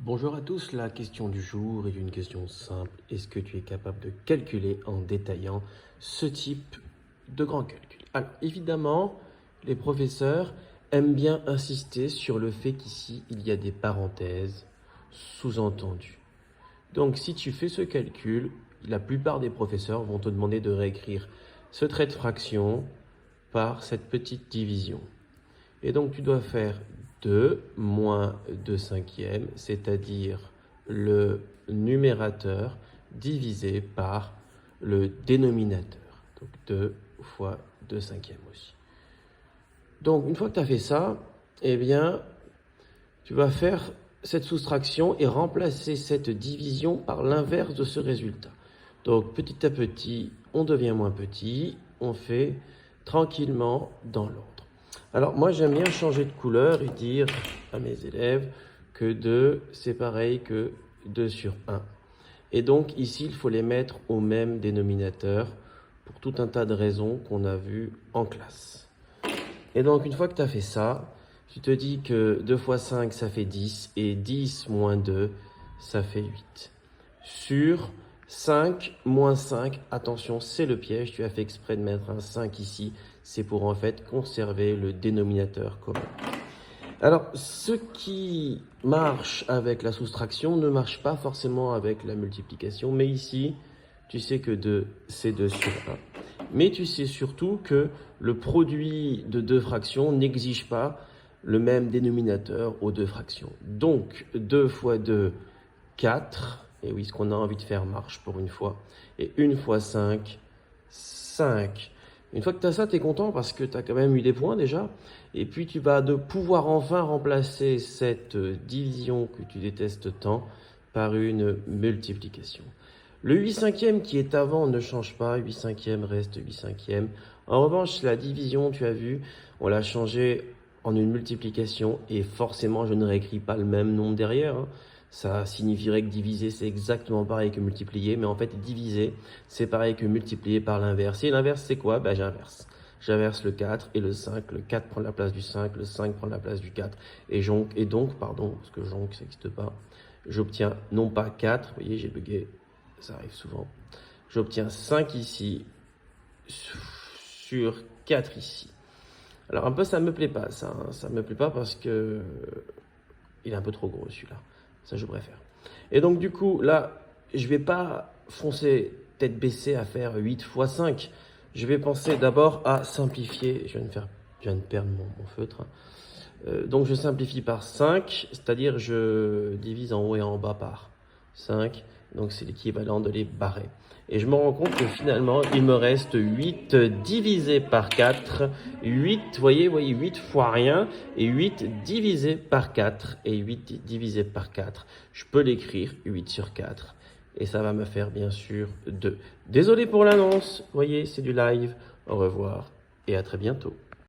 Bonjour à tous, la question du jour est une question simple. Est-ce que tu es capable de calculer en détaillant ce type de grand calcul? Alors évidemment, les professeurs aiment bien insister sur le fait qu'ici, il y a des parenthèses sous-entendues. Donc si tu fais ce calcul, la plupart des professeurs vont te demander de réécrire ce trait de fraction par cette petite division. Et donc, tu dois faire 2 moins 2 cinquièmes, c'est-à-dire le numérateur divisé par le dénominateur. Donc, 2 fois 2 cinquièmes aussi. Donc, une fois que tu as fait ça, eh bien, tu vas faire cette soustraction et remplacer cette division par l'inverse de ce résultat. Donc, petit à petit, on devient moins petit, on fait tranquillement dans l'ordre. Alors, moi, j'aime bien changer de couleur et dire à mes élèves que 2, c'est pareil que 2 sur 1. Et donc, ici, il faut les mettre au même dénominateur pour tout un tas de raisons qu'on a vues en classe. Et donc, une fois que tu as fait ça, tu te dis que 2 fois 5, ça fait 10, et 10 moins 2, ça fait 8. Sur 5 moins 5, attention, c'est le piège, tu as fait exprès de mettre un 5 ici, c'est pour en fait conserver le dénominateur commun. Alors, ce qui marche avec la soustraction ne marche pas forcément avec la multiplication, mais ici, tu sais que 2, c'est 2 sur 1. Mais tu sais surtout que le produit de deux fractions n'exige pas le même dénominateur aux deux fractions. Donc, 2 fois 2, 4. Et oui, ce qu'on a envie de faire marche pour une fois. Et 1 fois 5, 5. Une fois que tu as ça, tu es content parce que tu as quand même eu des points déjà. Et puis, tu vas pouvoir enfin remplacer cette division que tu détestes tant par une multiplication. Le 8 cinquième qui est avant ne change pas, 8 cinquième reste 8 cinquième. En revanche, la division, tu as vu, on l'a changé en une multiplication et forcément, je ne réécris pas le même nombre derrière. Ça signifierait que diviser, c'est exactement pareil que multiplier, mais en fait, diviser, c'est pareil que multiplier par l'inverse. Et l'inverse, c'est quoi? Ben, j'inverse. J'inverse le 4 et le 5. Le 4 prend la place du 5, le 5 prend la place du 4. Et donc, parce que jonc, ça n'existe pas, j'obtiens non pas 4, vous voyez, j'ai bugué, ça arrive souvent. J'obtiens 5 ici sur 4 ici. Alors un peu ça me plaît pas, ça me plaît pas parce que il est un peu trop gros celui-là. Ça je préfère. Et donc du coup là, je vais pas foncer tête baissée à faire 8 fois 5. Je vais penser d'abord à simplifier. Je viens de perdre mon feutre. Donc je simplifie par 5, c'est-à-dire je divise en haut et en bas par 5. Donc c'est l'équivalent de les barrer. Et je me rends compte que finalement, il me reste 8 divisé par 4. 8, voyez, 8 fois rien. Et 8 divisé par 4. Et 8 divisé par 4. Je peux l'écrire 8 sur 4. Et ça va me faire bien sûr 2. Désolé pour l'annonce. Voyez, c'est du live. Au revoir et à très bientôt.